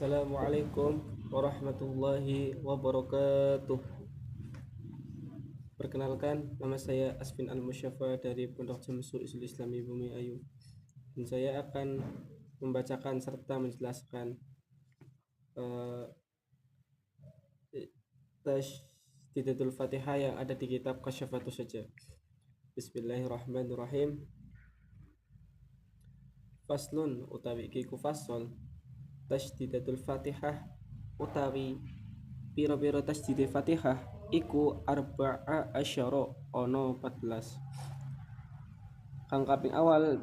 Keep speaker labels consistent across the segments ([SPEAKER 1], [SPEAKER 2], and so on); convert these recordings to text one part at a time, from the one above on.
[SPEAKER 1] Assalamualaikum warahmatullahi wabarakatuh. Perkenalkan, nama saya Asfin Al-Musyafa dari Pondok Jamsu Islam Islami Bumi Ayu. Dan saya akan membacakan serta menjelaskan Tasdidatul Fatihah yang ada di kitab Kasyafatus Saja. Bismillahirrahmanirrahim. Faslun utawi iki ku fasol Tasdidatul Fatihah utawi pira-pira tasdid Fatihah iku arba'a asyara ono 14. Kang kaping awal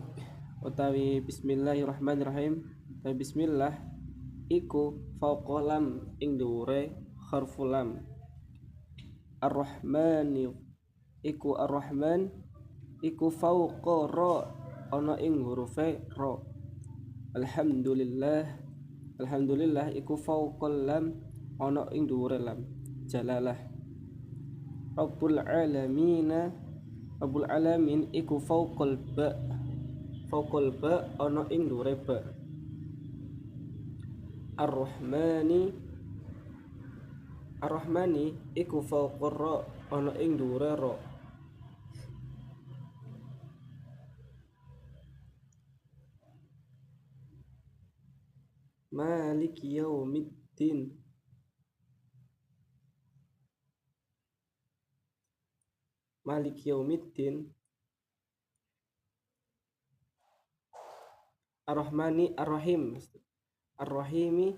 [SPEAKER 1] utawi bismillahirrahmanirrahim. Bismillah iku fauqa lam ing dhuwure harful lam. Ar-Rahmani iku Ar-Rahman iku fauqa ra ono ing hurufe ra. Alhamdulillah iku fauqal lam ono ing dhuwure lam. Jalalah. Rabbul alamin iku fauqal ba ono ing dhuwure ba. Ar-Rahmani iku fauqar ra ono ing dhuwure ra. Maliki yaumiddin Ar-Rahmani Ar-Rahimi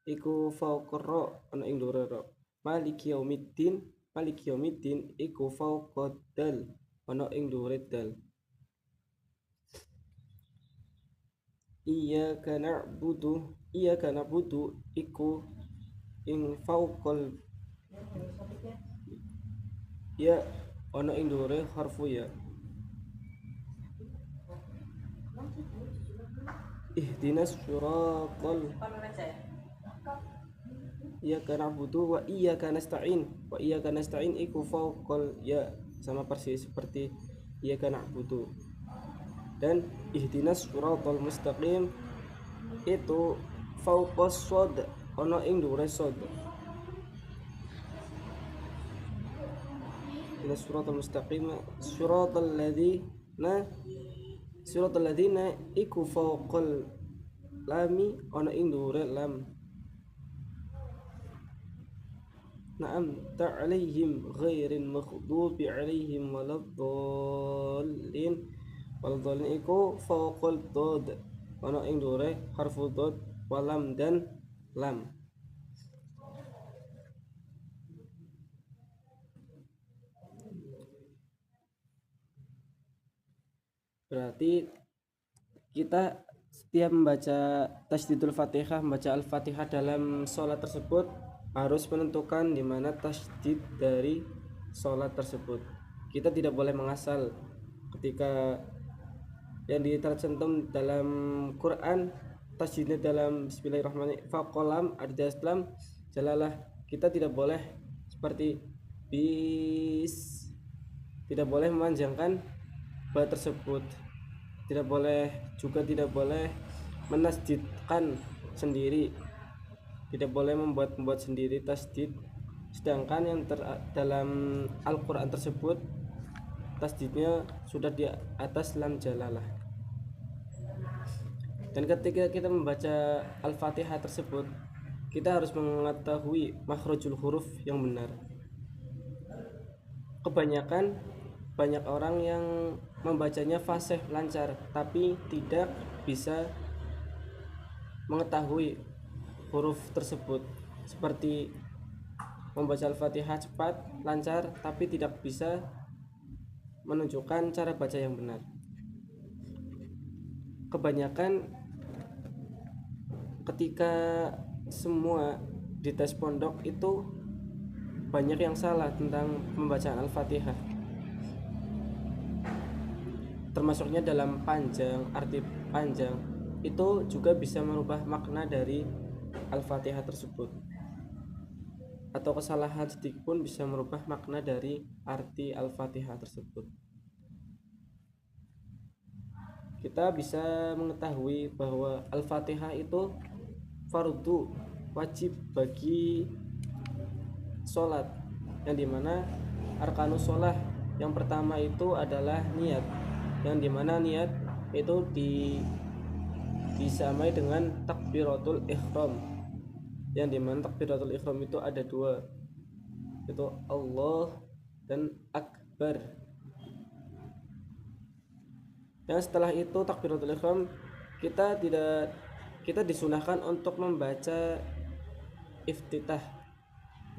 [SPEAKER 1] iku fauqar ra ana ing dhuwure ra. Maliki yaumiddin iku fauqad dal ana ing dhuwure dal. Iyyaka na'budu iku ing fauqal ya ana ing dhuwure harfu ya. Ihdinas siratal Iyyaka na'budu wa iyyaka nasta'in iku fauqal ya, sama persis seperti iyyaka na'budu. Dan ihdinas siratal mustaqim itu fauqas shad ana ing dhuwure shad. Ihdinas siratal mustaqim siratal ladzina iku fauqal lami ana ing dhuwure lam. Na'am ta'alaihim ghairil maghdubi alaihim waladdallin. Waladdallin iku fauqal dad ana ing dhuwure harfu dad walam dan lam. Berarti kita setiap membaca tasdidul Fatihah, membaca Al-Fatihah dalam sholat tersebut harus menentukan di mana tasdid dari sholat tersebut. Kita tidak boleh mengasal ketika yang tercantum dalam Quran tasdidnya dalam Bismillahirrahmanirrahim faqalam ardaslam jalalah. Kita tidak boleh seperti tidak boleh memanjangkan ba tersebut, tidak boleh menasdidkan sendiri, tidak boleh membuat sendiri tasdid, sedangkan yang dalam Al-Quran tersebut tasdidnya sudah di atas lam jalalah. Dan ketika kita membaca Al-Fatihah tersebut, kita harus mengetahui makhrajul huruf yang benar. Banyak orang yang membacanya fasih lancar tapi tidak bisa mengetahui huruf tersebut, seperti membaca Al-Fatihah cepat lancar tapi tidak bisa menunjukkan cara baca yang benar. Kebanyakan ketika semua di tes pondok itu banyak yang salah tentang pembacaan Al-Fatihah, termasuknya dalam arti panjang itu juga bisa merubah makna dari Al-Fatihah tersebut, atau kesalahan sedikit pun bisa merubah makna dari arti Al-Fatihah tersebut. Kita bisa mengetahui bahwa Al-Fatihah itu fardu, wajib bagi sholat, yang dimana arkanus sholat yang pertama itu adalah niat, yang dimana niat itu disamai dengan takbiratul ihram, yang dimana takbiratul ihram itu ada dua, itu Allah dan Akbar. Yang setelah itu takbiratul ihram kita disunahkan untuk membaca iftitah,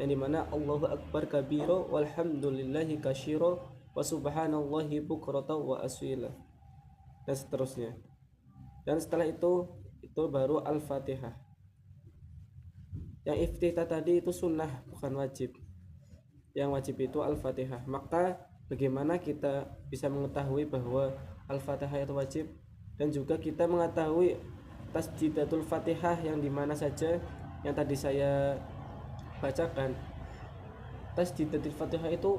[SPEAKER 1] yang dimana Allahu Akbar kabiro walhamdulillahi kasyiro wa subhanallahi bukrata wa asila, dan seterusnya. Dan setelah itu baru Al-Fatihah. Yang iftitah tadi itu sunnah bukan wajib, yang wajib itu Al-Fatihah. Maka bagaimana kita bisa mengetahui bahwa Al-Fatihah itu wajib, dan juga kita mengetahui tasdidatul Fatihah yang dimana saja yang tadi saya bacakan. Tasdidatul Fatihah itu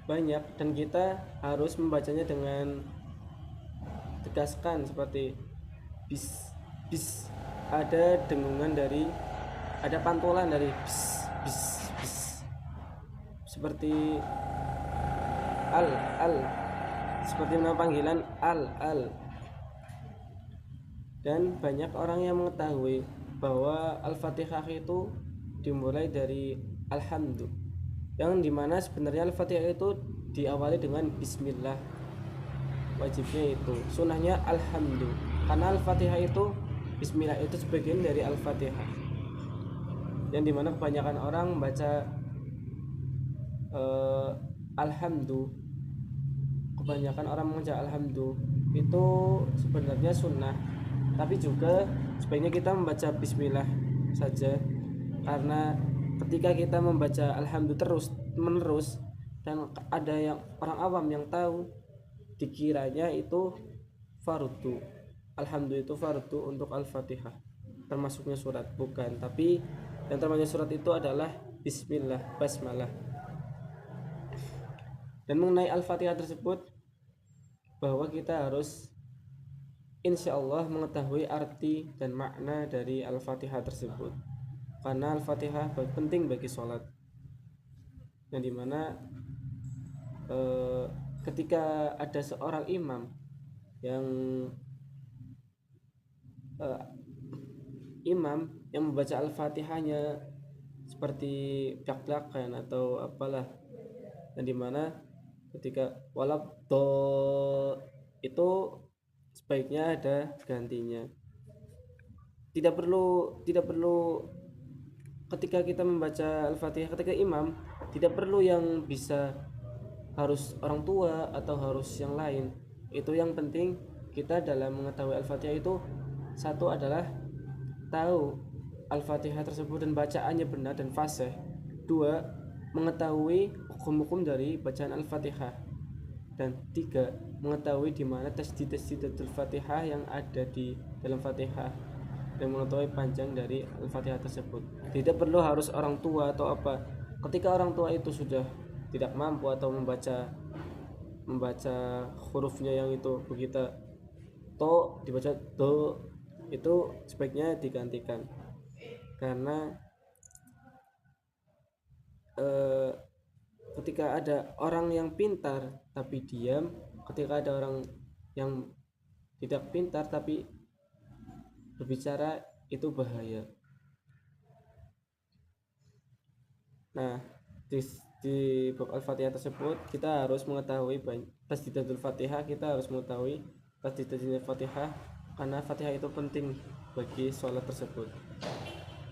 [SPEAKER 1] banyak dan kita harus membacanya dengan tegaskan, seperti bis bis, ada dengungan dari, ada pantulan dari bis bis bis, seperti al seperti nama panggilan al. Dan banyak orang yang mengetahui bahwa Al-Fatihah itu dimulai dari alhamdu, yang dimana sebenarnya Al-Fatihah itu diawali dengan bismillah, wajibnya itu, sunnahnya alhamdu, karena Al-Fatihah itu bismillah itu sebagian dari Al-Fatihah, yang dimana kebanyakan orang membaca alhamdu, kebanyakan orang membaca alhamdu itu sebenarnya sunnah, tapi juga sebaiknya kita membaca bismillah saja, karena ketika kita membaca alhamdu terus menerus dan ada yang orang awam yang tahu, dikiranya itu fardu, alhamdu itu fardu untuk Al-Fatihah, termasuknya surat, bukan. Tapi yang termasuk surat itu adalah bismillah, basmalah. Dan mengenai Al-Fatihah tersebut, bahwa kita harus insya Allah mengetahui arti dan makna dari Al-Fatihah tersebut, karena Al-Fatihah penting bagi sholat, yang dimana ketika ada seorang imam yang membaca Al-Fatihahnya seperti blak-blakan atau apalah, yang dimana ketika itu sebaiknya ada gantinya. Tidak perlu ketika kita membaca Al-Fatihah, ketika imam, tidak perlu yang bisa harus orang tua atau harus yang lain. Itu yang penting kita dalam mengetahui Al-Fatihah itu, satu adalah tahu Al-Fatihah tersebut dan bacaannya benar dan fasih. Dua, mengetahui hukum-hukum dari bacaan Al-Fatihah. Dan tiga, mengetahui di mana tasdidatul Fatihah yang ada di dalam Fatihah, dan mengetahui panjang dari Al-Fatihah tersebut. Tidak perlu harus orang tua atau apa. Ketika orang tua itu sudah tidak mampu atau membaca hurufnya yang itu begitu to dibaca do, itu sebaiknya digantikan, karena ketika ada orang yang pintar tapi diam, ketika ada orang yang tidak pintar tapi berbicara, itu bahaya. Nah, di bab Al-Fatihah tersebut kita harus mengetahui tasdidatul Fatihah, kita harus mengetahui tasdidatul Fatihah, karena Fatihah itu penting bagi sholat tersebut.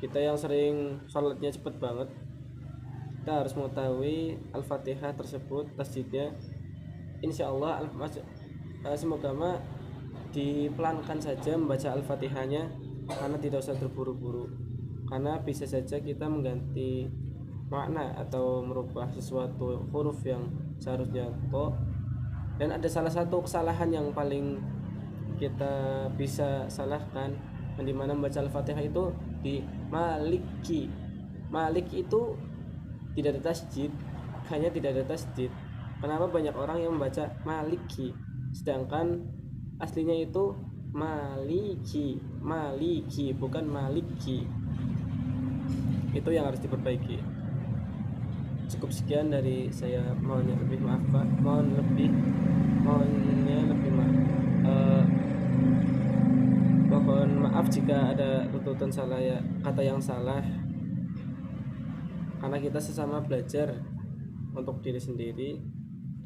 [SPEAKER 1] Kita yang sering sholatnya cepat banget, kita harus mengetahui Al-Fatihah tersebut tasdidnya. Insya Allah semoga dipelankan saja membaca Al-Fatihahnya, karena tidak usah terburu-buru, karena bisa saja kita mengganti makna atau merubah sesuatu huruf yang seharusnya to. Dan ada salah satu kesalahan yang paling kita bisa salahkan, yang dimana membaca Al-Fatihah itu di maliki. Maliki itu tidak ada tasjid, hanya tidak ada tasjid. Kenapa banyak orang yang membaca maliki, sedangkan aslinya itu maliki bukan maliki, itu yang harus diperbaiki. Cukup sekian dari saya, mohonnya lebih maaf Pak, mohonnya lebih maaf. Mohon maaf jika ada tututan salah ya, kata yang salah, karena kita sesama belajar untuk diri sendiri,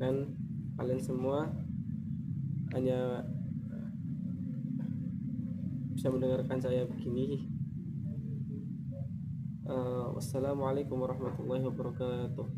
[SPEAKER 1] dan kalian semua hanya bisa mendengarkan saya begini. Wassalamualaikum warahmatullahi wabarakatuh.